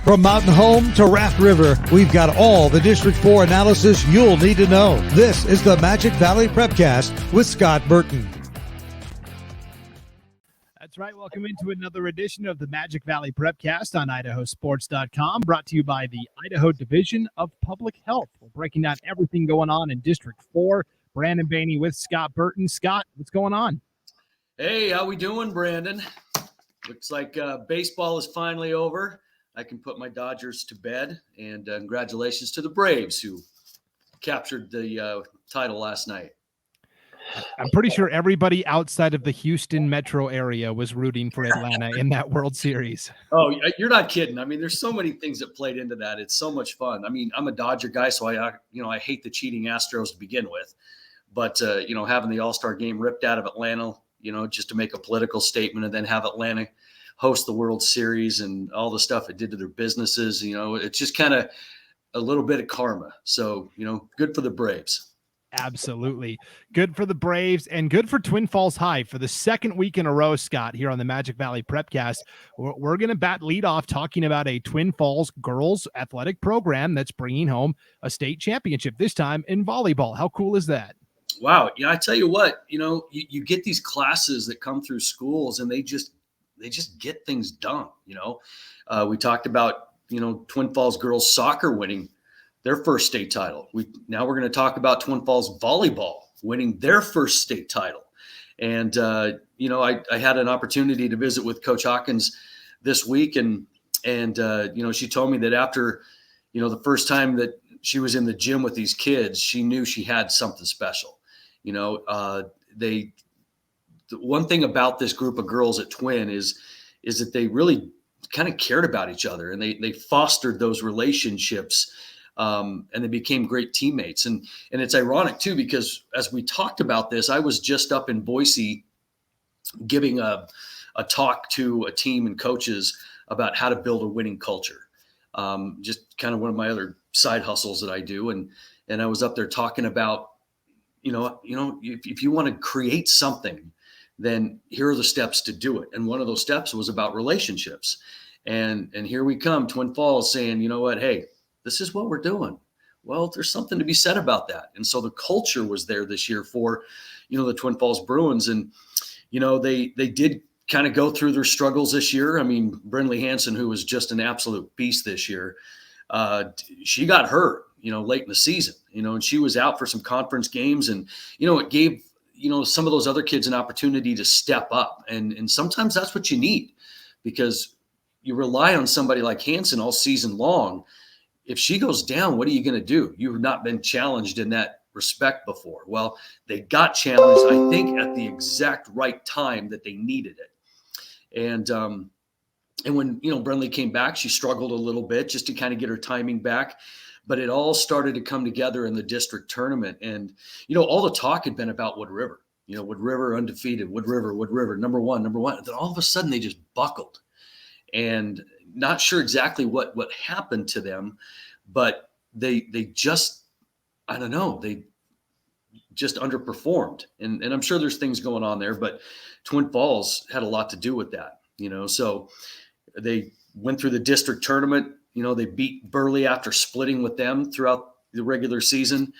From Mountain Home to Raft River, we've got all the District 4 analysis you'll need to know. This is the Magic Valley Prepcast with Scott Burton. That's right. Welcome into another edition of the Magic Valley Prepcast on IdahoSports.com, brought to you by the Idaho Division of Public Health. We're breaking down everything going on in District 4. Brandon Baney with Scott Burton. Scott, what's going on? Hey, how we doing, Brandon? Looks like baseball is finally over. I can put my Dodgers to bed, and congratulations to the Braves who captured the title last night. I'm pretty sure everybody outside of the Houston metro area was rooting for Atlanta in that World Series. Oh, you're not kidding. I mean, there's so many things that played into that. It's so much fun. I mean, I'm a Dodger guy, so I hate the cheating Astros to begin with. But, having the All-Star game ripped out of Atlanta, just to make a political statement and then have Atlanta host the World Series and all the stuff it did to their businesses, it's just kind of a little bit of karma. So, good for the Braves. Absolutely. Good for the Braves and good for Twin Falls High for the second week in a row, Scott, here on the Magic Valley Prepcast. We're going to bat lead off talking about a Twin Falls girls athletic program that's bringing home a state championship, this time in volleyball. How cool is that? Wow. I tell you what, you get these classes that come through schools and they just get things done. We talked about, Twin Falls girls soccer winning their first state title. Now we're going to talk about Twin Falls volleyball winning their first state title. And, I had an opportunity to visit with Coach Hawkins this week. And she told me that after, the first time that she was in the gym with these kids, she knew she had something special. The one thing about this group of girls at Twin is that they really kind of cared about each other, and they fostered those relationships, and they became great teammates. And it's ironic too, because as we talked about this, I was just up in Boise giving a talk to a team and coaches about how to build a winning culture. Just kind of one of my other side hustles that I do. And I was up there talking about, if you want to create something, then here are the steps to do it. And one of those steps was about relationships. And here we come, Twin Falls saying, you know what, hey, this is what we're doing. Well, there's something to be said about that. And so the culture was there this year for, the Twin Falls Bruins. And, they did kind of go through their struggles this year. I mean, Brinley Hansen, who was just an absolute beast this year, she got hurt, late in the season, and she was out for some conference games. And, it gave, some of those other kids an opportunity to step up. And sometimes that's what you need, because you rely on somebody like Hansen all season long. If she goes down, what are you going to do? You've not been challenged in that respect before. Well, they got challenged, I think, at the exact right time that they needed it. And when, Brenly came back, she struggled a little bit just to kind of get her timing back. But it all started to come together in the district tournament. And, all the talk had been about Wood River. Wood River undefeated, Wood River, number one. And then all of a sudden they just buckled. And not sure exactly what happened to them, but they just, I don't know, they just underperformed. And I'm sure there's things going on there, but Twin Falls had a lot to do with that, So they went through the district tournament. They beat Burley after splitting with them throughout the regular season.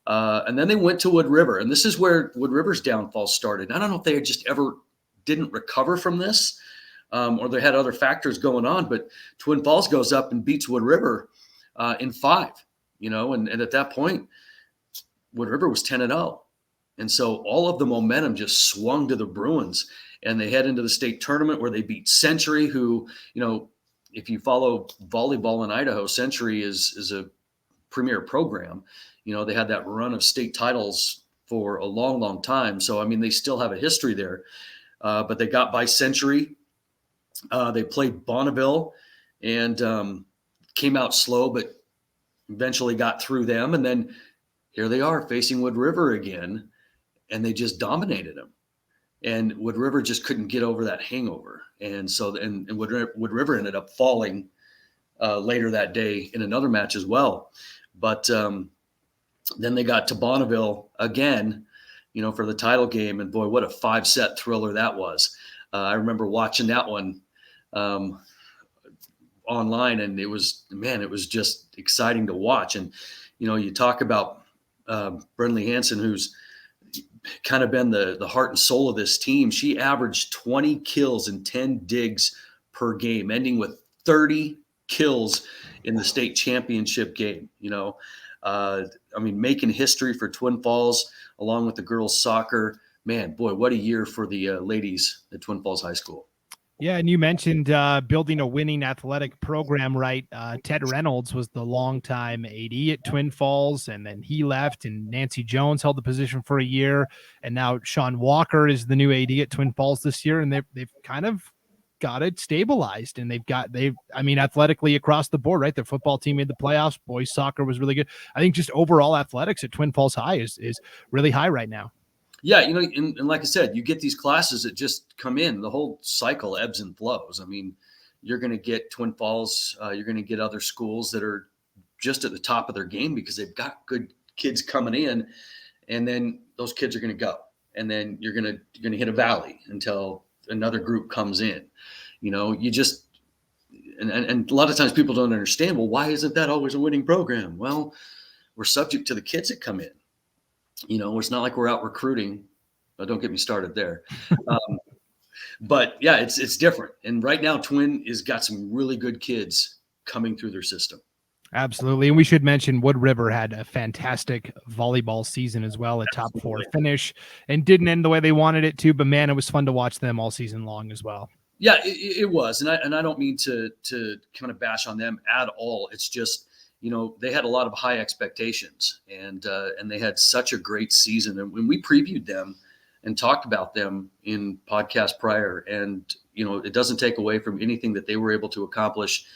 And then they went to Wood River. And this is where Wood River's downfall started. I don't know if they just ever didn't recover from this, or they had other factors going on. But Twin Falls goes up and beats Wood River in 5, and at that point, Wood River was 10-0. And so all of the momentum just swung to the Bruins. And they head into the state tournament where they beat Century, who, if you follow volleyball in Idaho, Century is a premier program. They had that run of state titles for a long, long time. So, I mean, they still have a history there. But they got by Century. They played Bonneville and came out slow, but eventually got through them. And then here they are facing Wood River again, and they just dominated them. And Wood River just couldn't get over that hangover. And so and Wood River ended up falling later that day in another match as well. But then they got to Bonneville again, for the title game. And boy, what a 5-set thriller that was. I remember watching that one online, and it was just exciting to watch. And, you talk about Brenley Hansen, who's kind of been the heart and soul of this team. She averaged 20 kills and 10 digs per game, ending with 30 kills in the state championship game. Making history for Twin Falls along with the girls soccer. Man, boy, what a year for the ladies at Twin Falls High School. Yeah, and you mentioned building a winning athletic program, right? Ted Reynolds was the longtime AD at Twin Falls, and then he left, and Nancy Jones held the position for a year, and now Sean Walker is the new AD at Twin Falls this year, and they've kind of got it stabilized, and athletically across the board, right? Their football team made the playoffs. Boys soccer was really good. I think just overall athletics at Twin Falls High is really high right now. Yeah, and like I said, you get these classes that just come in. The whole cycle ebbs and flows. I mean, you're going to get Twin Falls. You're going to get other schools that are just at the top of their game because they've got good kids coming in, and then those kids are going to go, and then you're going to hit a valley until another group comes in. You just and a lot of times people don't understand. Well, why isn't that always a winning program? Well, we're subject to the kids that come in. It's not like we're out recruiting. Don't get me started there. But yeah, it's different. And right now, Twin has got some really good kids coming through their system. Absolutely. And we should mention Wood River had a fantastic volleyball season as well, a top 4 finish, and didn't end the way they wanted it to. But man, it was fun to watch them all season long as well. Yeah, it was. And I don't mean to kind of bash on them at all. It's just, they had a lot of high expectations, and they had such a great season. And when we previewed them and talked about them in podcast prior, and, it doesn't take away from anything that they were able to accomplish.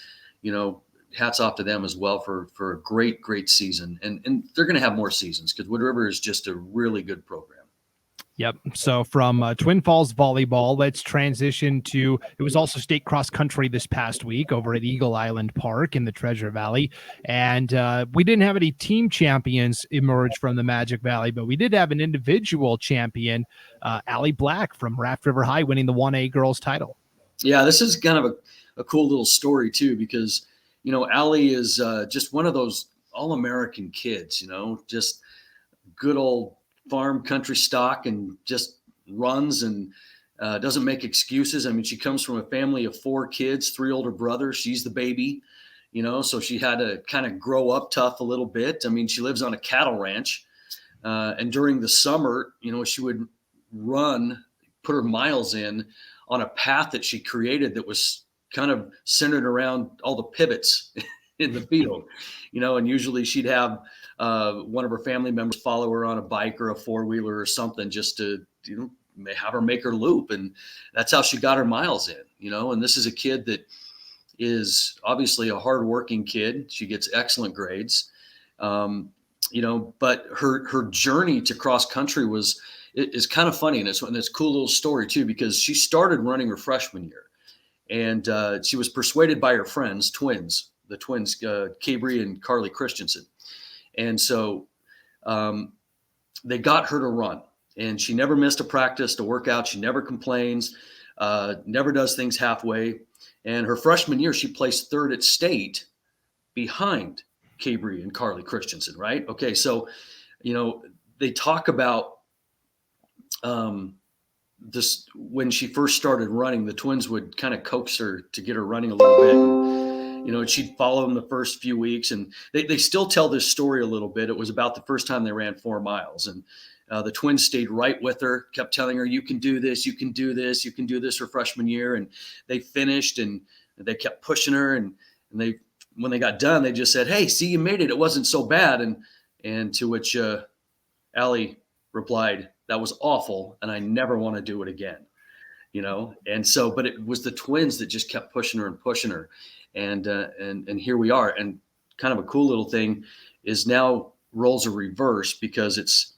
Hats off to them as well for a great, great season. And they're going to have more seasons because Wood River is just a really good program. Yep. So from Twin Falls volleyball, let's transition to, it was also state cross country this past week over at Eagle Island Park in the Treasure Valley. And we didn't have any team champions emerge from the Magic Valley, but we did have an individual champion, Allie Black from Raft River High, winning the 1A girls title. Yeah, this is kind of a cool little story too, because, Allie is just one of those all-American kids, just good old farm country stock, and just runs and doesn't make excuses. I mean, she comes from a family of 4 kids, 3 older brothers. She's the baby, so she had to kind of grow up tough a little bit. I mean, she lives on a cattle ranch. And during the summer, she would run, put her miles in on a path that she created that was kind of centered around all the pivots in the field, and usually she'd have one of her family members follow her on a bike or a 4-wheeler or something just to, have her make her loop. And that's how she got her miles in, and this is a kid that is obviously a hardworking kid. She gets excellent grades, but her journey to cross country is kind of funny. And it's a cool little story too, because she started running her freshman year, and she was persuaded by her friends, the twins, Cabri and Carly Christensen. And so they got her to run, and she never missed a practice to work out. She never complains, never does things halfway. And her freshman year, she placed 3rd at state behind Cabri and Carly Christensen, right? Okay, so, they talk about this when she first started running. The twins would kind of coax her to get her running a little bit. And, she'd follow them the first few weeks, and they still tell this story a little bit. It was about the first time they ran 4 miles, and the twins stayed right with her, kept telling her, you can do this, you can do this, you can do this her freshman year. And they finished, and they kept pushing her. And when they got done, they just said, hey, see, you made it. It wasn't so bad. And to which Allie replied, that was awful, and I never want to do it again. And so, but it was the twins that just kept pushing her and pushing her. And here we are. And kind of a cool little thing is now roles are reversed, because it's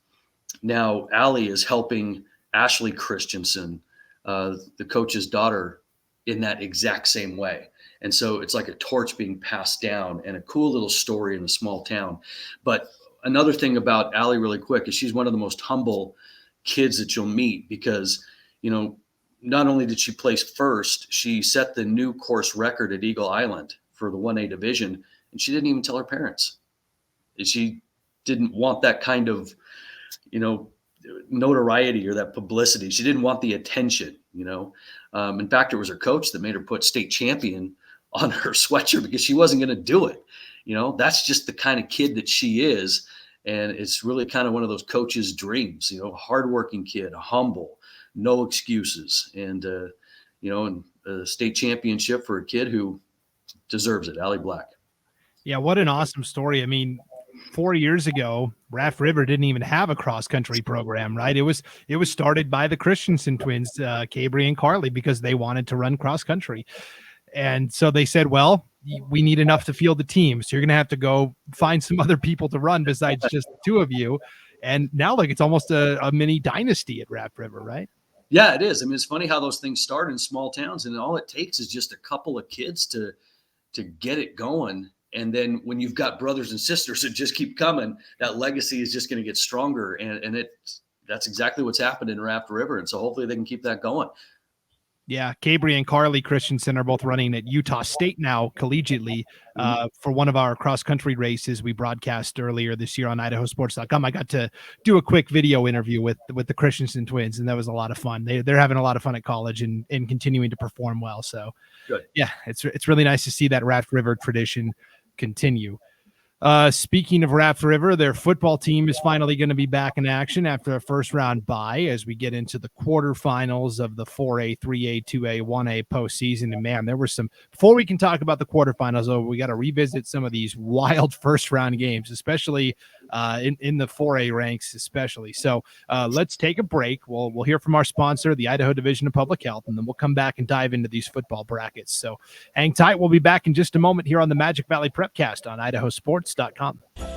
now Allie is helping Ashley Christensen, the coach's daughter, in that exact same way. And so it's like a torch being passed down, and a cool little story in a small town. But another thing about Allie really quick is she's one of the most humble kids that you'll meet, because, not only did she place first, she set the new course record at Eagle Island for the 1A division, and she didn't even tell her parents. She didn't want that kind of, notoriety or that publicity. She didn't want the attention, In fact, it was her coach that made her put state champion on her sweatshirt because she wasn't going to do it. That's just the kind of kid that she is. And it's really kind of one of those coaches' dreams, hardworking kid, humble, no excuses. And, and a state championship for a kid who deserves it, Allie Black. Yeah, what an awesome story. I mean, 4 years ago, Raft River didn't even have a cross-country program, right? It was started by the Christensen twins, Cabry and Carly, because they wanted to run cross-country. And so they said, well, we need enough to field the team. So you're going to have to go find some other people to run besides just the two of you. And now, it's almost a mini dynasty at Raft River, right? Yeah, it is. I mean, it's funny how those things start in small towns, and all it takes is just a couple of kids to get it going. And then when you've got brothers and sisters that just keep coming, that legacy is just going to get stronger. And that's exactly what's happened in Raft River. And so hopefully they can keep that going. Yeah, Cabry and Carly Christensen are both running at Utah State now collegiately for one of our cross-country races we broadcast earlier this year on IdahoSports.com. I got to do a quick video interview with the Christensen twins, and that was a lot of fun. They're having a lot of fun at college and continuing to perform well. So, good. Yeah, it's really nice to see that Raft River tradition continue. Speaking of Raft River, their football team is finally going to be back in action after a first round bye as we get into the quarterfinals of the 4A, 3A, 2A, 1A postseason. And man, there were some, before we can talk about the quarterfinals, though, we got to revisit some of these wild first round games, especially in the 4A ranks, especially. So let's take a break. We'll hear from our sponsor, the Idaho Division of Public Health, and then we'll come back and dive into these football brackets. So hang tight. We'll be back in just a moment here on the Magic Valley Prepcast on IdahoSports.com.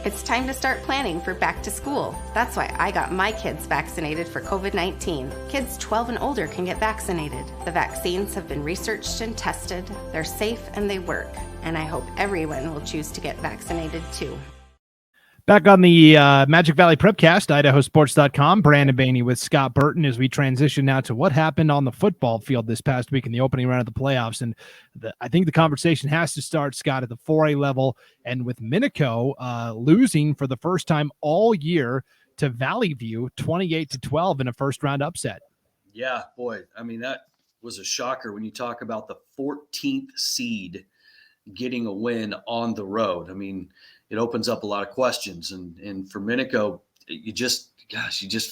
It's time to start planning for back to school. That's why I got my kids vaccinated for COVID-19. Kids 12 and older can get vaccinated. The vaccines have been researched and tested. They're safe and they work. And I hope everyone will choose to get vaccinated too. Back on the Magic Valley Prepcast, IdahoSports.com, Brandon Baney with Scott Burton as we transition now to what happened on the football field this past week in the opening round of the playoffs. And I think the conversation has to start, Scott, at the 4A level, and with Minico losing for the first time all year to Valley View, 28-12 in a first-round upset. Yeah, boy. I mean, that was a shocker when you talk about the 14th seed getting a win on the road. I mean, it opens up a lot of questions. And for Minico, you just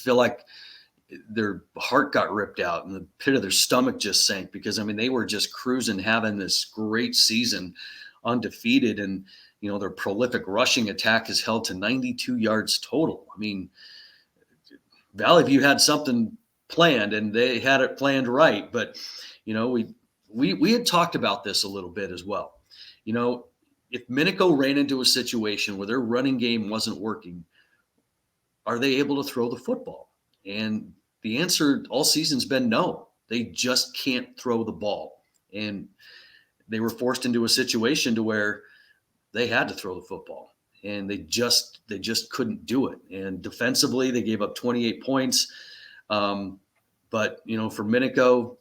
feel like their heart got ripped out and the pit of their stomach just sank because, I mean, they were just cruising, having this great season, undefeated. And, their prolific rushing attack is held to 92 yards total. I mean, Valley View had something planned and they had it planned right. But, we had talked about this a little bit as well. If Minico ran into a situation where their running game wasn't working, are they able to throw the football? And the answer all season's been no. They just can't throw the ball. And they were forced into a situation to where they had to throw the football. And they just couldn't do it. And defensively, they gave up 28 points. But, for Minico,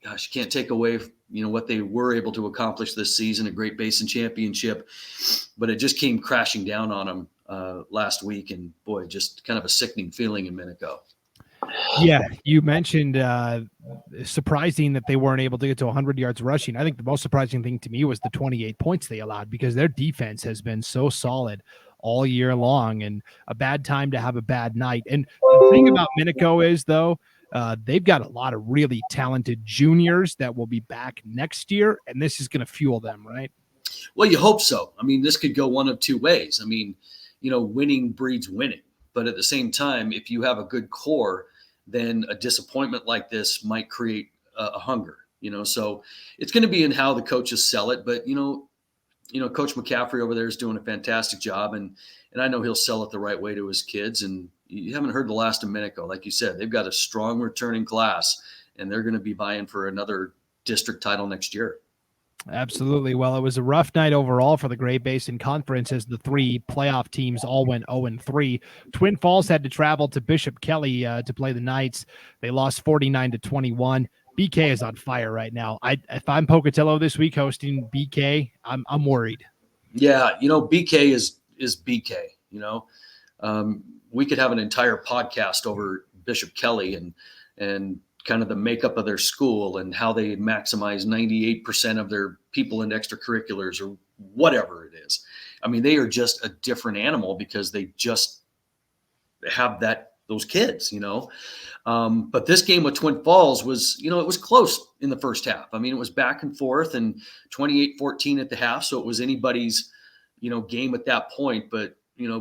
gosh, you can't take away what they were able to accomplish this season, a Great Basin championship, but it just came crashing down on them last week. And boy, just kind of a sickening feeling in Minico. Yeah. You mentioned surprising that they weren't able to get to 100 yards rushing. I think the most surprising thing to me was the 28 points they allowed because their defense has been so solid all year long, and a bad time to have a bad night. And the thing about Minico is, though, they've got a lot of really talented juniors that will be back next year, and this is going to fuel them, right? Well, you hope so. I mean, this could go one of two ways. I mean, winning breeds winning. But at the same time, if you have a good core, then a disappointment like this might create a hunger, So it's going to be in how the coaches sell it. But, Coach McCaffrey over there is doing a fantastic job. And I know he'll sell it the right way to his kids. And you haven't heard the last of Minico. Like you said, they've got a strong returning class, and they're going to be vying for another district title next year. Absolutely. Well, it was a rough night overall for the Great Basin Conference as the three playoff teams all went 0-3. Twin Falls had to travel to Bishop Kelly to play the Knights. They lost 49-21. BK is on fire right now. If I'm Pocatello this week hosting BK, I'm worried. Yeah, BK is BK. We could have an entire podcast over Bishop Kelly and kind of the makeup of their school and how they maximize 98% of their people in extracurriculars or whatever it is. I mean, they are just a different animal because they just have those kids, But this game with Twin Falls was, it was close in the first half. I mean, it was back and forth and 28-14 at the half. So it was anybody's, game at that point. But,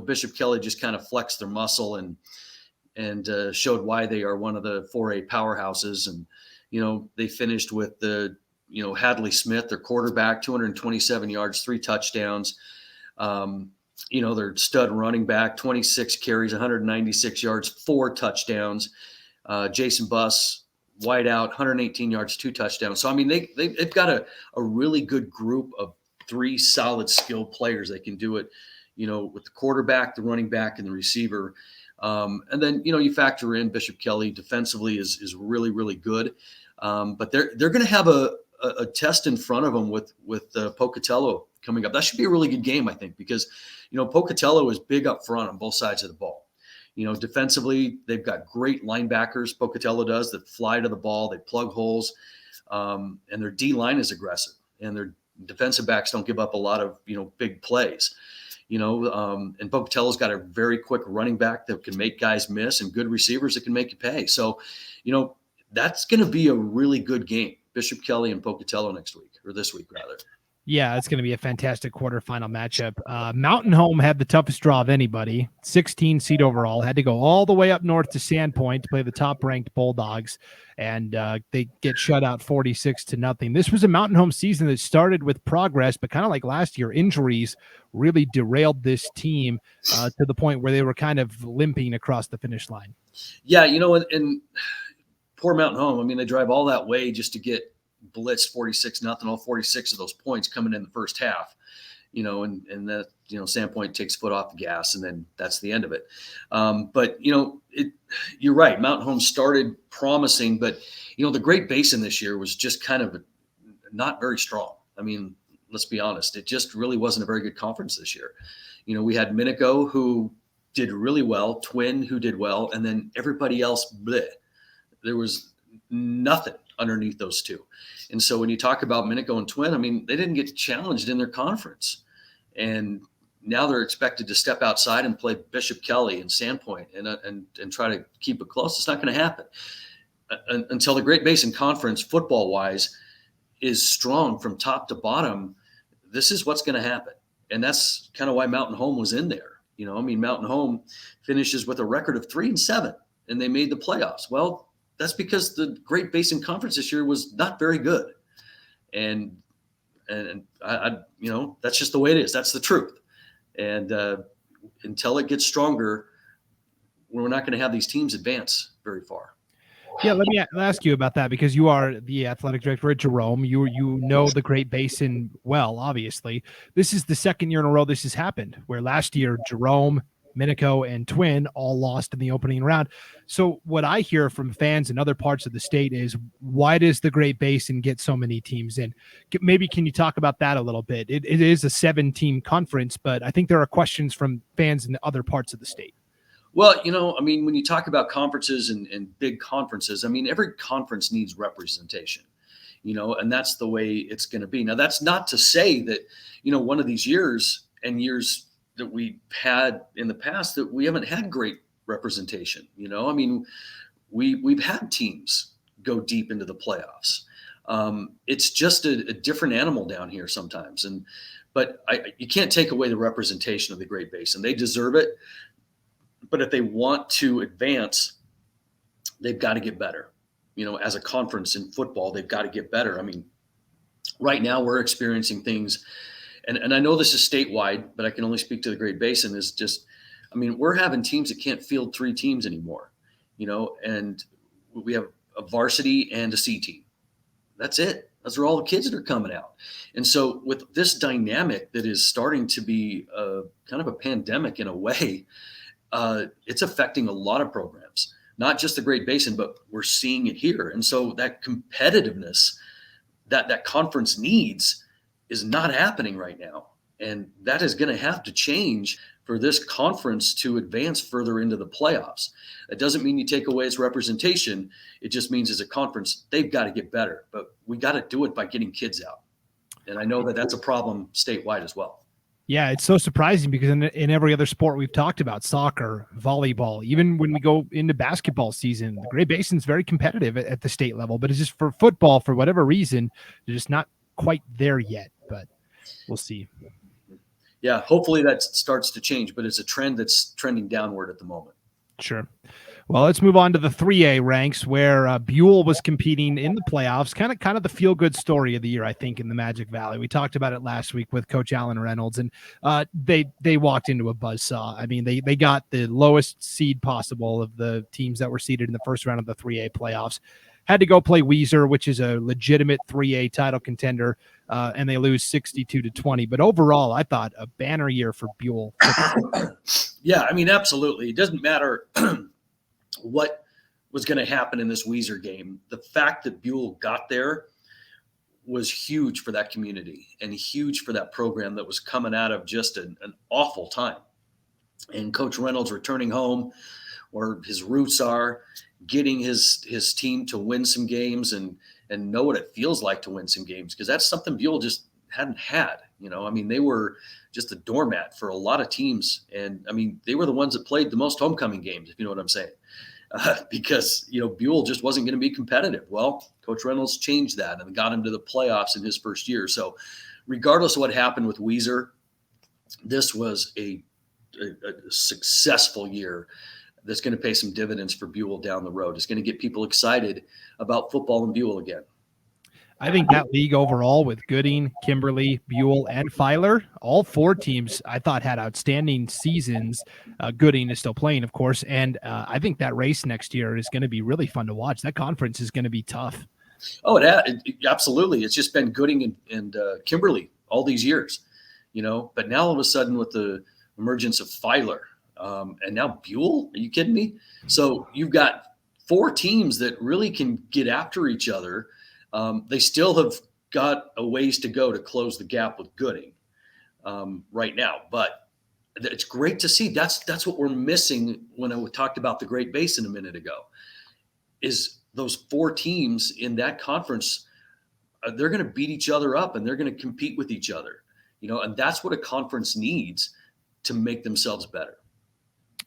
Bishop Kelly just kind of flexed their muscle and showed why they are one of the 4A powerhouses. And, they finished with the, Hadley Smith, their quarterback, 227 yards, 3 touchdowns. Their stud running back, 26 carries, 196 yards, 4 touchdowns. Jason Buss, wide out, 118 yards, 2 touchdowns. So, I mean, they've got a really good group of 3 solid skilled players. They can do it, with the quarterback, the running back, and the receiver. And then, you factor in Bishop Kelly defensively is really, really good. But they're going to have a test in front of them with Pocatello coming up. That should be a really good game, I think, because, Pocatello is big up front on both sides of the ball. Defensively, they've got great linebackers, Pocatello does, that fly to the ball, they plug holes, and their D-line is aggressive, and their defensive backs don't give up a lot of, big plays. And Pocatello's got a very quick running back that can make guys miss and good receivers that can make you pay. So, that's going to be a really good game, Bishop Kelly and Pocatello this week rather. Yeah, it's going to be a fantastic quarterfinal matchup. Mountain Home had the toughest draw of anybody, 16 seed overall, had to go all the way up north to Sandpoint to play the top-ranked Bulldogs, and they get shut out 46-0. This was a Mountain Home season that started with progress, but kind of like last year, injuries really derailed this team to the point where they were kind of limping across the finish line. Yeah, and poor Mountain Home, I mean, they drive all that way just to get blitzed 46-0, all 46 of those points coming in the first half, and that, Sandpoint takes foot off the gas, and then that's the end of it. But, you're right. Mountain Home started promising, but, the Great Basin this year was just kind of not very strong. I mean, let's be honest. It just really wasn't a very good conference this year. We had Minico, who did really well, Twin, who did well, and then everybody else, bleh. There was nothing underneath those two. And so when you talk about Minico and Twin, I mean, they didn't get challenged in their conference. And now they're expected to step outside and play Bishop Kelly and Sandpoint and try to keep it close. It's not going to happen until the Great Basin Conference, football-wise, is strong from top to bottom. This is what's going to happen. And that's kind of why Mountain Home was in there. Mountain Home finishes with a record of 3-7, and they made the playoffs. Well, that's because the Great Basin Conference this year was not very good. And I that's just the way it is. That's the truth. And until it gets stronger, we're not going to have these teams advance very far. Yeah, let me ask you about that, because you are the athletic director at Jerome. You know the Great Basin well, obviously. This is the second year in a row this has happened, where last year Jerome, Minico, and Twin all lost in the opening round. So what I hear from fans in other parts of the state is, why does the Great Basin get so many teams in? Maybe can you talk about that a little bit? It is a 7-team conference, but I think there are questions from fans in other parts of the state. Well, when you talk about conferences and big conferences, every conference needs representation, and that's the way it's going to be. Now, that's not to say that, one of these years that we had in the past that we haven't had great representation. We've had teams go deep into the playoffs. It's just a different animal down here sometimes. But you can't take away the representation of the Great Basin. They deserve it. But if they want to advance, they've got to get better. As a conference in football, they've got to get better. Right now we're experiencing things, and I know this is statewide, but I can only speak to the Great Basin, is just, we're having teams that can't field 3 teams anymore, and we have a varsity and a C team. That's it. Those are all the kids that are coming out. And so with this dynamic that is starting to be kind of a pandemic in a way, it's affecting a lot of programs. not just the Great Basin, but we're seeing it here. And so that competitiveness that conference needs is not happening right now. And that is going to have to change for this conference to advance further into the playoffs. It doesn't mean you take away its representation. It just means as a conference, they've got to get better. But we got to do it by getting kids out. And I know that that's a problem statewide as well. Yeah, it's so surprising because in every other sport we've talked about, soccer, volleyball, even when we go into basketball season, the Great Basin's very competitive at the state level, but it's just for football, for whatever reason, they're just not quite there yet, but we'll see. Yeah, hopefully that starts to change, but it's a trend that's trending downward at the moment. Sure. Well, let's move on to the 3A ranks where Buell was competing in the playoffs. Kind of the feel-good story of the year, I think, in the Magic Valley. We talked about it last week with Coach Alan Reynolds, and they walked into a buzzsaw. I mean, they got the lowest seed possible of the teams that were seeded in the first round of the 3A playoffs. Had to go play Weiser, which is a legitimate 3A title contender, and they lose 62-20. But overall, I thought a banner year for Buell. Yeah, I mean, absolutely. It doesn't matter what was going to happen in this Weiser game. The fact that Buell got there was huge for that community and huge for that program that was coming out of just an awful time. And Coach Reynolds returning home where his roots are, getting his team to win some games and know what it feels like to win some games, because that's something Buell just hadn't had. I mean, they were just a doormat for a lot of teams. And I mean, they were the ones that played the most homecoming games, if you know what I'm saying, because, Buell just wasn't going to be competitive. Well, Coach Reynolds changed that and got him to the playoffs in his first year. So regardless of what happened with Weiser, this was a successful year that's going to pay some dividends for Buell down the road. It's going to get people excited about football in Buell again. I think that league overall with Gooding, Kimberly, Buell, and Filer, all four teams I thought had outstanding seasons. Gooding is still playing, of course, and I think that race next year is going to be really fun to watch. That conference is going to be tough. Oh, it absolutely. It's just been Gooding and Kimberly all these years, but now all of a sudden with the emergence of Filer, and now Buell, are you kidding me? So you've got four teams that really can get after each other. They still have got a ways to go to close the gap with Gooding right now, but it's great to see. That's what we're missing when I talked about the Great Basin a minute ago, is those four teams in that conference. They're going to beat each other up and they're going to compete with each other, and that's what a conference needs to make themselves better.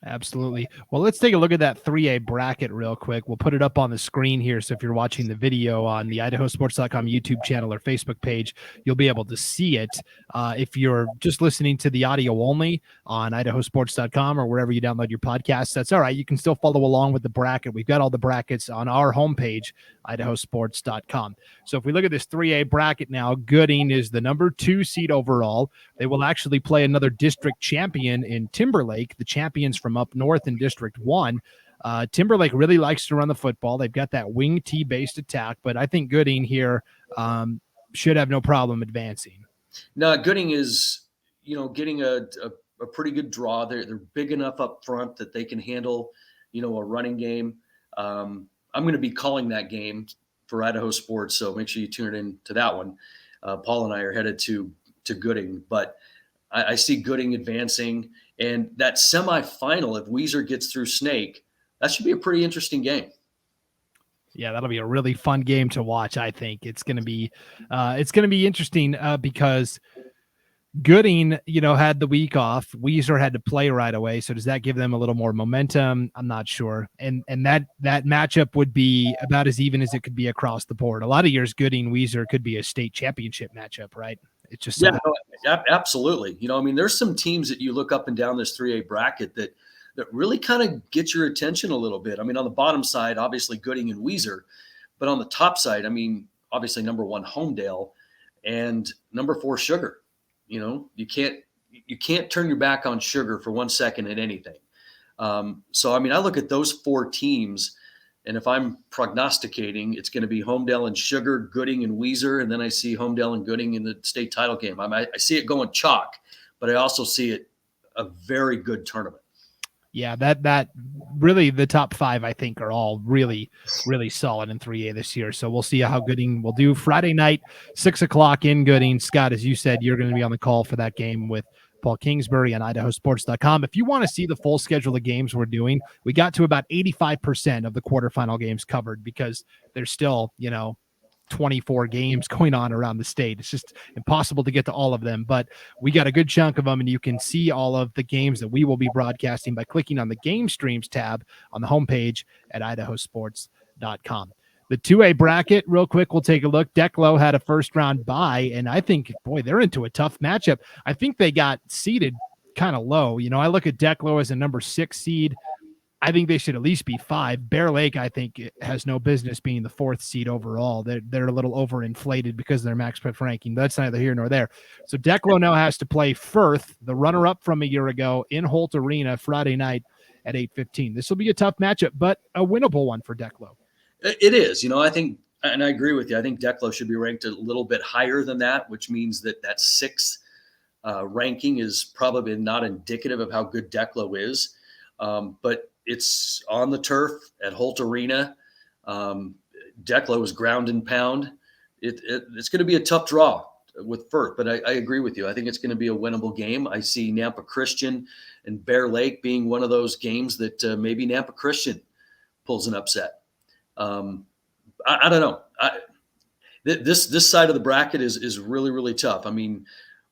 Absolutely. Well, let's take a look at that 3A bracket real quick. We'll put it up on the screen here. So if you're watching the video on the IdahoSports.com YouTube channel or Facebook page, you'll be able to see it. If you're just listening to the audio only on IdahoSports.com or wherever you download your podcasts, that's all right. You can still follow along with the bracket. We've got all the brackets on our homepage, IdahoSports.com. So if we look at this 3A bracket now, Gooding is the number 2 seed overall. They will actually play another district champion in Timberlake, the champions from up north in District 1. Timberlake really likes to run the football. They've got that wing T-based attack, but I think Gooding here should have no problem advancing. No, Gooding is, getting a pretty good draw. They're big enough up front that they can handle, a running game. I'm going to be calling that game for Idaho Sports, so make sure you tune in to that one. Paul and I are headed to Gooding, but I see Gooding advancing. And that semifinal, if Weiser gets through Snake, that should be a pretty interesting game. Yeah, that'll be a really fun game to watch. I think it's going to be interesting because Gooding, had the week off. Weiser had to play right away. So does that give them a little more momentum? I'm not sure. And that matchup would be about as even as it could be across the board. A lot of years, Gooding, Weiser could be a state championship matchup, right? It's just absolutely. There's some teams that you look up and down this 3A bracket that really kind of get your attention a little bit. On the bottom side, obviously Gooding and Weiser, but on the top side, obviously number 1 Homedale and number 4 Sugar. You can't turn your back on Sugar for 1 second at anything. So I look at those 4 teams. And if I'm prognosticating, it's going to be Homedale and Sugar, Gooding and Weiser, and then I see Homedale and Gooding in the state title game. I see it going chalk, but I also see it a very good tournament. Yeah, that really the top 5, I think, are all really, really solid in 3A this year. So we'll see how Gooding will do Friday night, 6:00 in Gooding. Scott, as you said, you're going to be on the call for that game with Paul Kingsbury on IdahoSports.com. If you want to see the full schedule of games we're doing, we got to about 85% of the quarterfinal games covered because there's still, 24 games going on around the state. It's just impossible to get to all of them, but we got a good chunk of them, and you can see all of the games that we will be broadcasting by clicking on the game streams tab on the homepage at IdahoSports.com. The 2A bracket, real quick, we'll take a look. Declo had a first-round bye, and I think, boy, they're into a tough matchup. I think they got seeded kind of low. I look at Declo as a number 6 seed. I think they should at least be 5. Bear Lake, I think, has no business being the 4th seed overall. They're a little overinflated because of their max prep ranking. But that's neither here nor there. So Declo now has to play Firth, the runner-up from a year ago, in Holt Arena Friday night at 8:15. This will be a tough matchup, but a winnable one for Declo. It is. I think, and I agree with you, I think Declo should be ranked a little bit higher than that, which means that 6th ranking is probably not indicative of how good Declo is. But it's on the turf at Holt Arena. Declo is ground and pound. It's going to be a tough draw with Firth, but I agree with you. I think it's going to be a winnable game. I see Nampa Christian and Bear Lake being one of those games that maybe Nampa Christian pulls an upset. I don't know. This side of the bracket is really, really tough. I mean,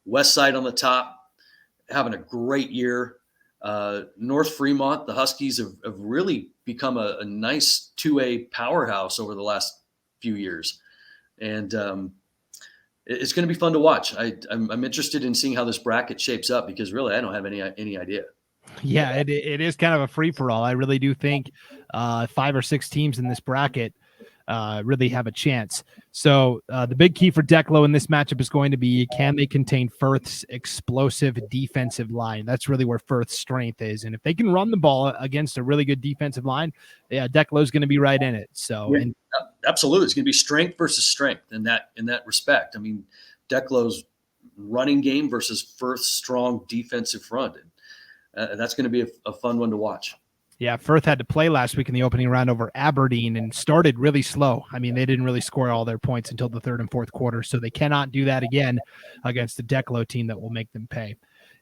West Side on the top, having a great year. North Fremont, the Huskies have really become a nice 2A powerhouse over the last few years. And it's going to be fun to watch. I'm interested in seeing how this bracket shapes up because really I don't have any idea. Yeah, it is kind of a free-for-all. I really do think 5 or 6 teams in this bracket really have a chance. So the big key for Declo in this matchup is going to be, can they contain Firth's explosive defensive line? That's really where Firth's strength is. And if they can run the ball against a really good defensive line, yeah, Declo's going to be right in it. So yeah, absolutely. It's going to be strength versus strength in that respect. I mean, Declo's running game versus Firth's strong defensive front. And that's going to be a fun one to watch. Yeah, Firth had to play last week in the opening round over Aberdeen and started really slow. I mean, they didn't really score all their points until the 3rd and 4th quarter, so they cannot do that again against the Declo team that will make them pay.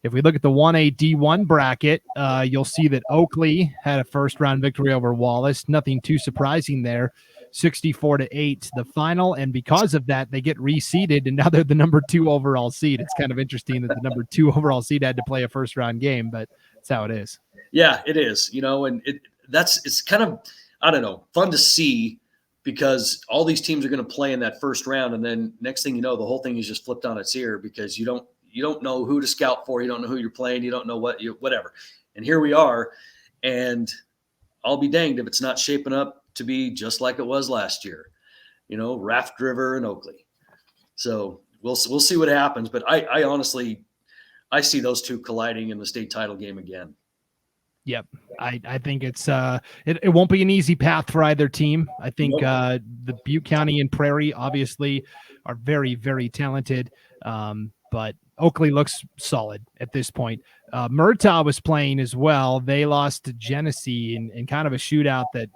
If we look at the 1A D1 bracket, you'll see that Oakley had a first-round victory over Wallace. Nothing too surprising there, 64-8 the final, and because of that, they get reseeded, and now they're the number 2 overall seed. It's kind of interesting that the number 2 overall seed had to play a first-round game, but that's how it is. Yeah, it is, and it's kind of, I don't know, fun to see because all these teams are going to play in that first round. And then next thing you know, the whole thing is just flipped on its ear because you don't know who to scout for. You don't know who you're playing. You don't know whatever. And here we are. And I'll be danged if it's not shaping up to be just like it was last year, Raft River and Oakley. So we'll see what happens. But I honestly, I see those two colliding in the state title game again. Yep. I think it's it won't be an easy path for either team. I think the Butte County and Prairie obviously are very, very talented. But Oakley looks solid at this point. Murtaugh was playing as well. They lost to Genesee in kind of a shootout that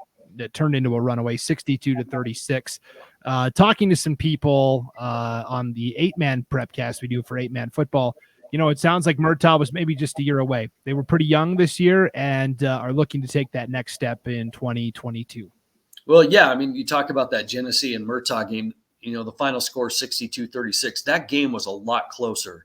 turned into a runaway 62-36. Talking to some people on the 8-man Prepcast we do for 8-man football, it sounds like Murtaugh was maybe just a year away. They were pretty young this year and are looking to take that next step in 2022. Well, yeah, I mean, you talk about that Genesee and Murtaugh game, the final score 62-36. That game was a lot closer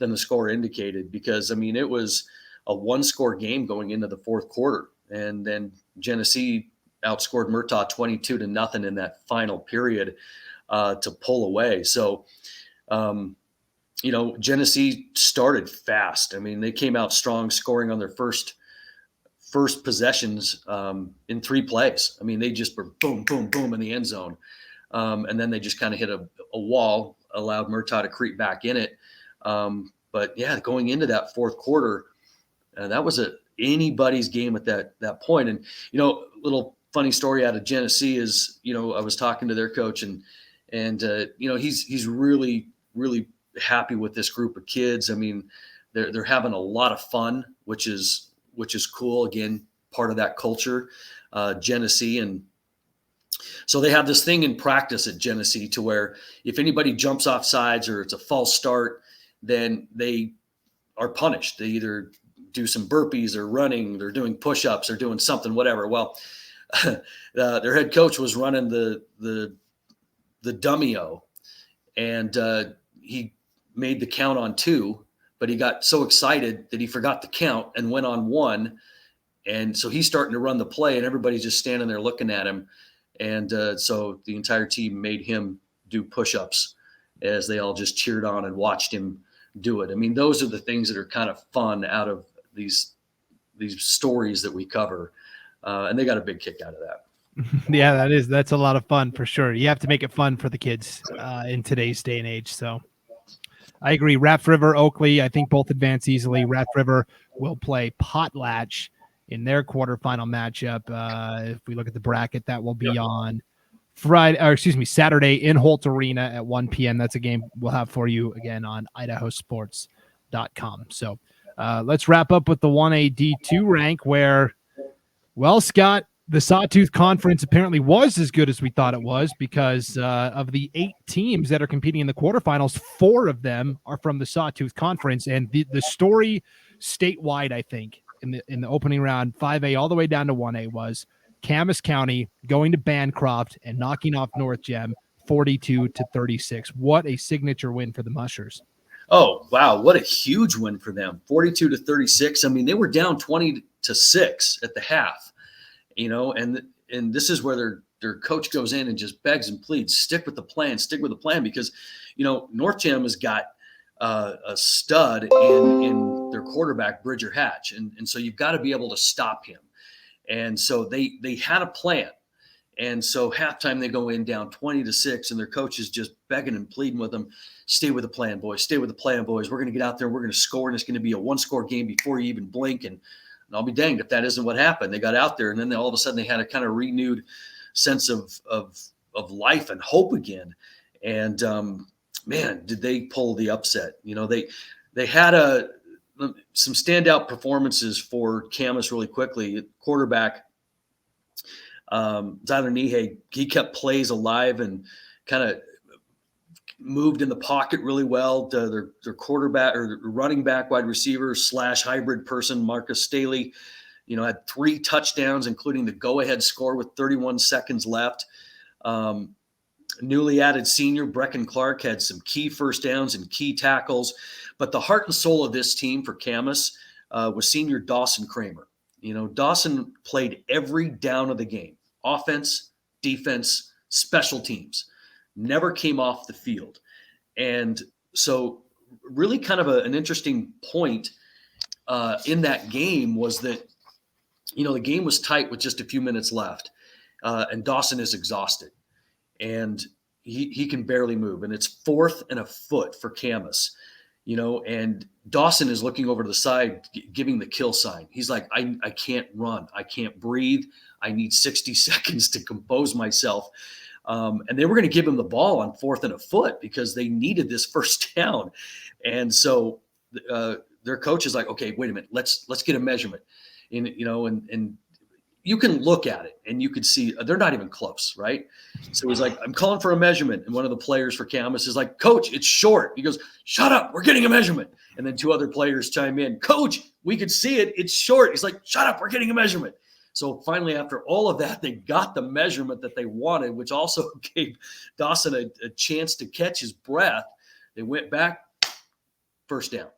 than the score indicated because, I mean, it was a 1-score game going into the 4th quarter. And then Genesee outscored Murtaugh 22-0 in that final period to pull away. So, Genesee started fast. I mean, they came out strong, scoring on their first possessions in 3 plays. I mean, they just were boom, boom, boom in the end zone. And then they just kind of hit a wall, allowed Murtaugh to creep back in it. But yeah, going into that 4th quarter, that was anybody's game at that point. And, little funny story out of Genesee is, I was talking to their coach and he's really, really happy with this group of kids. I mean, they're having a lot of fun, which is which is cool. Again, part of that culture, Genesee. And so they have this thing in practice at Genesee to where if anybody jumps off sides or it's a false start, then they are punished. They either do some burpees or running, they're doing push-ups or doing something, whatever. Well, their head coach was running the dummy-o, and he made the count on 2, but he got so excited that he forgot the count and went on 1. And so he's starting to run the play, and everybody's just standing there looking at him. And so the entire team made him do push-ups as they all just cheered on and watched him do it. I mean, those are the things that are kind of fun out of these stories that we cover. And they got a big kick out of that. Yeah, that's a lot of fun for sure. You have to make it fun for the kids in today's day and age. So I agree. Raft River, Oakley, I think both advance easily. Raft River will play Potlatch in their quarterfinal matchup. If we look at the bracket, that will be on Saturday in Holt Arena at 1 p.m. That's a game we'll have for you again on IdahoSports.com. So let's wrap up with the 1A D2 rank where, well, Scott, the Sawtooth Conference apparently was as good as we thought it was because of the 8 teams that are competing in the quarterfinals, 4 of them are from the Sawtooth Conference. And the story statewide, I think, in the opening round, 5A all the way down to 1A was Camas County going to Bancroft and knocking off North Gem 42-36. What a signature win for the Mushers. Oh, wow. What a huge win for them. 42-36. I mean, they were down 20-6 at the half, and this is where their coach goes in and just begs and pleads, stick with the plan because, North Gem has got a stud in their quarterback, Bridger Hatch. And so you've got to be able to stop him. And so they had a plan. And so halftime, they go in down 20-6, and their coach is just begging and pleading with them, stay with the plan, boys. Stay with the plan, boys. We're going to get out there. We're going to score, and it's going to be a 1-score game before you even blink. And I'll be danged if that isn't what happened. They got out there, and then all of a sudden they had a kind of renewed sense of life and hope again. And, man, did they pull the upset. They had some standout performances for Camas really quickly. Quarterback, Zyler Nihei, he kept plays alive and kind of moved in the pocket really well. Their quarterback or running back, wide receiver / hybrid person, Marcus Staley, had 3 touchdowns, including the go-ahead score with 31 seconds left. Newly added senior Brecken Clark had some key first downs and key tackles. But the heart and soul of this team for Camas was senior Dawson Kramer. Dawson played every down of the game, offense, defense, special teams, never came off the field. And so really kind of an interesting point in that game was that, the game was tight with just a few minutes left, and Dawson is exhausted. And he can barely move. And it's 4th and a foot for Camas. And Dawson is looking over to the side, giving the kill sign. He's like, I can't run. I can't breathe. I need 60 seconds to compose myself. And they were going to give him the ball on 4th and a foot because they needed this first down. And so their coach is like, okay, wait a minute. Let's get a measurement. And you can look at it and you can see they're not even close, right? So he's like, I'm calling for a measurement. And one of the players for Camas is like, Coach, it's short. He goes, shut up. We're getting a measurement. And then 2 other players chime in, Coach, we could see it. It's short. He's like, shut up. We're getting a measurement. So finally, after all of that, they got the measurement that they wanted, which also gave Dawson a chance to catch his breath. They went back, first down.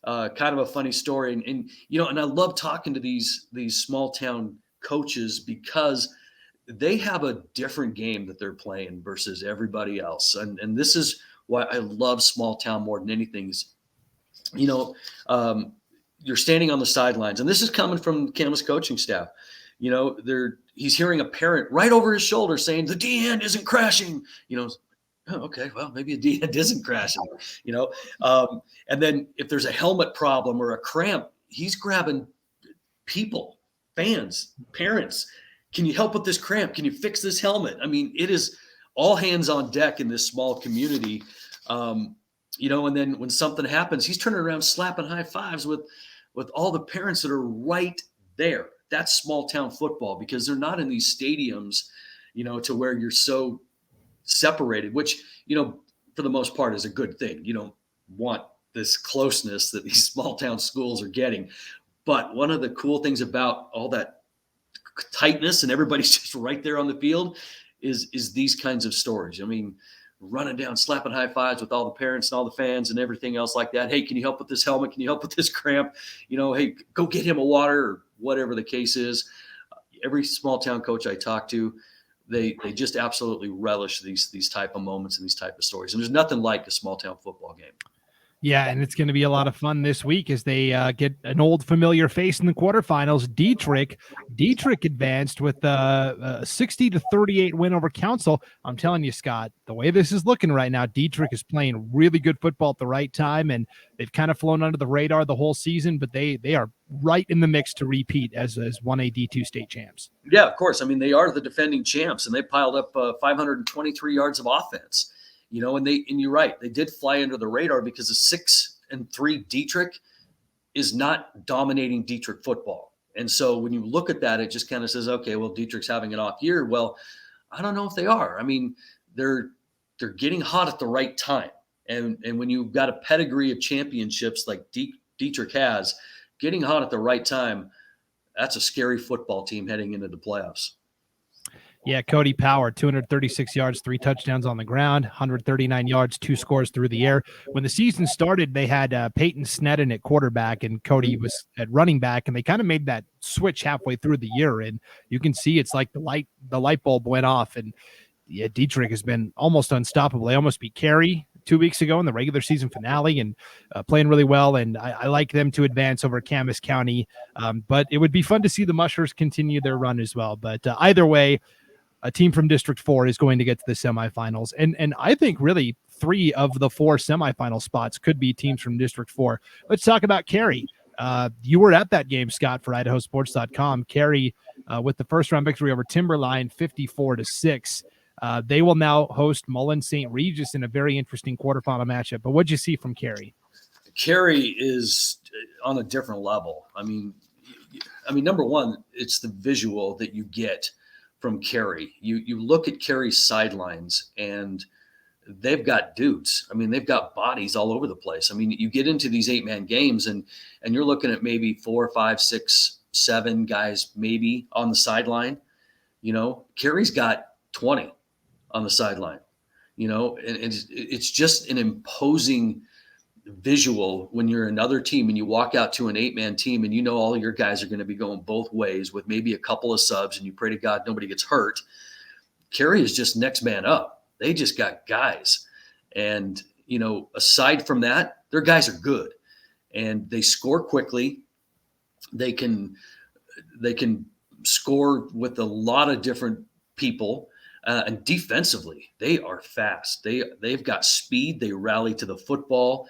Kind of a funny story. And I love talking to these small town coaches because they have a different game that they're playing versus everybody else. And this is why I love small town more than anything is, you're standing on the sidelines, and this is coming from Camas coaching staff. He's hearing a parent right over his shoulder saying the D-end isn't crashing, Oh, okay, well, maybe a D-end isn't crashing, and then if there's a helmet problem or a cramp, he's grabbing people, fans, parents. Can you help with this cramp? Can you fix this helmet? I mean, it is all hands on deck in this small community, and then when something happens, he's turning around slapping high fives with with all the parents that are right there. That's small town football, because they're not in these stadiums, to where you're so separated, which, for the most part is a good thing. You don't want this closeness that these small town schools are getting. But one of the cool things about all that tightness and everybody's just right there on the field is these kinds of stories. I mean, running down, slapping high fives with all the parents and all the fans and everything else like that. Hey, can you help with this helmet? Can you help with this cramp? Hey, go get him a water, or whatever the case is. Every small town coach I talk to, they just absolutely relish these type of moments and these type of stories. And there's nothing like a small town football game. Yeah, and it's going to be a lot of fun this week as they get an old familiar face in the quarterfinals. Dietrich advanced with a 60-38 win over Council. I'm telling you, Scott, the way this is looking right now, Dietrich is playing really good football at the right time, and they've kind of flown under the radar the whole season, but they are right in the mix to repeat as 1A D2 state champs. Yeah, of course. I mean, they are the defending champs, and they piled up 523 yards of offense. And you're right. They did fly under the radar because a 6-3 Dietrich is not dominating Dietrich football. And so when you look at that, it just kind of says, okay, well, Dietrich's having an off year. Well, I don't know if they are. I mean, they're getting hot at the right time. And when you've got a pedigree of championships like Dietrich has, getting hot at the right time, that's a scary football team heading into the playoffs. Yeah, Cody Power, 236 yards, 3 touchdowns on the ground, 139 yards, 2 scores through the air. When the season started, they had Peyton Sneddon at quarterback and Cody was at running back, and they kind of made that switch halfway through the year. And you can see it's like the light bulb went off. And yeah, Dietrich has been almost unstoppable. They almost beat Cary 2 weeks ago in the regular season finale, and playing really well. And I like them to advance over Camas County. But it would be fun to see the Mushers continue their run as well. But either way, a team from District 4 is going to get to the semifinals. And I think really 3 of the 4 semifinal spots could be teams from District 4. Let's talk about Cary. You were at that game, Scott, for IdahoSports.com. Cary with the first round victory over Timberline, 54-6. They will now host Mullen St. Regis in a very interesting quarterfinal matchup. But what'd you see from Cary? Cary is on a different level. I mean, number one, it's the visual that you get from Cary. You look at Cary's sidelines and they've got dudes. I mean, they've got bodies all over the place. I mean, you get into these 8-man games and you're looking at maybe 4, 5, 6, 7 guys maybe on the sideline. Cary's got 20 on the sideline, and it's just an imposing visual when you're another team and you walk out to an 8-man team and all your guys are going to be going both ways with maybe a couple of subs and you pray to God nobody gets hurt. Cary is just next man up. They just got guys. And, aside from that, their guys are good and they score quickly. They can score with a lot of different people. And defensively, they are fast. They've got speed. They rally to the football.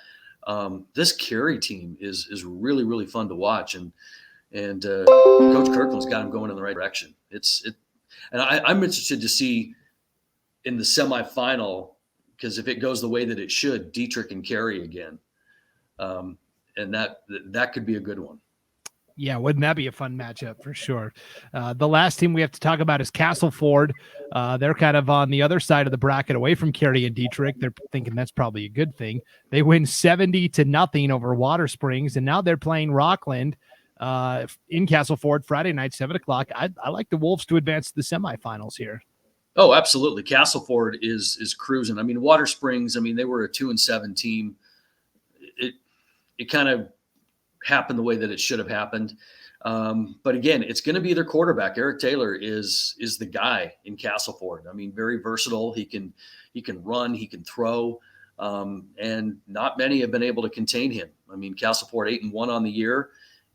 This Cary team is really, really fun to watch, and Coach Kirkland's got them going in the right direction. And I'm interested to see in the semifinal, because if it goes the way that it should, Dietrich and Cary again, and that could be a good one. Yeah, wouldn't that be a fun matchup for sure? The last team we have to talk about is Castleford. They're kind of on the other side of the bracket away from Cary and Dietrich. They're thinking that's probably a good thing. They win 70-0 over Water Springs, and now they're playing Rockland in Castleford Friday night, 7:00. I like the Wolves to advance to the semifinals here. Oh, absolutely. Castleford is cruising. I mean, Water Springs, they were a 2-7 team. It kind of happened the way that it should have happened. But again, it's going to be their quarterback. Eric Taylor is the guy in Castleford. Very versatile. He can run, he can throw, and not many have been able to contain him. Castleford 8-1 on the year,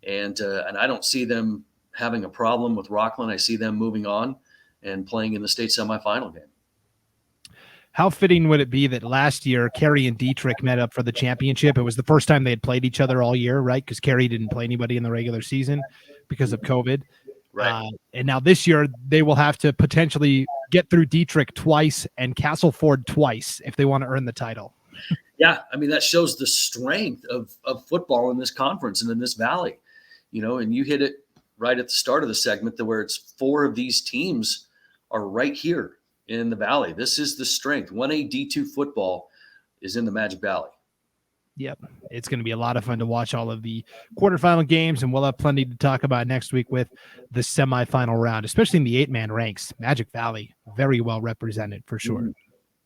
and I don't see them having a problem with Rockland. I see them moving on and playing in the state semifinal game. How fitting would it be that last year Cary and Dietrich met up for the championship? It was the first time they had played each other all year, right? Because Cary didn't play anybody in the regular season because of COVID. Right. And now this year they will have to potentially get through Dietrich twice and Castleford twice if they want to earn the title. Yeah, I mean, that shows the strength of football in this conference and in this valley, and you hit it right at the start of the segment where it's 4 of these teams are right here in the valley. This is the strength. 1A D2 football is in the Magic Valley. Yep. It's going to be a lot of fun to watch all of the quarterfinal games, and we'll have plenty to talk about next week with the semifinal round, especially in the 8-man ranks. Magic Valley, very well represented for sure. Mm-hmm.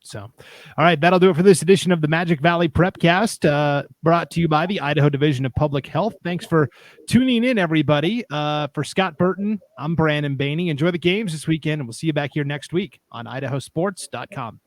So, all right, that'll do it for this edition of the Magic Valley Prepcast, brought to you by the Idaho Division of Public Health. Thanks for tuning in, everybody. For Scott Burton, I'm Brandon Baney. Enjoy the games this weekend, and we'll see you back here next week on IdahoSports.com.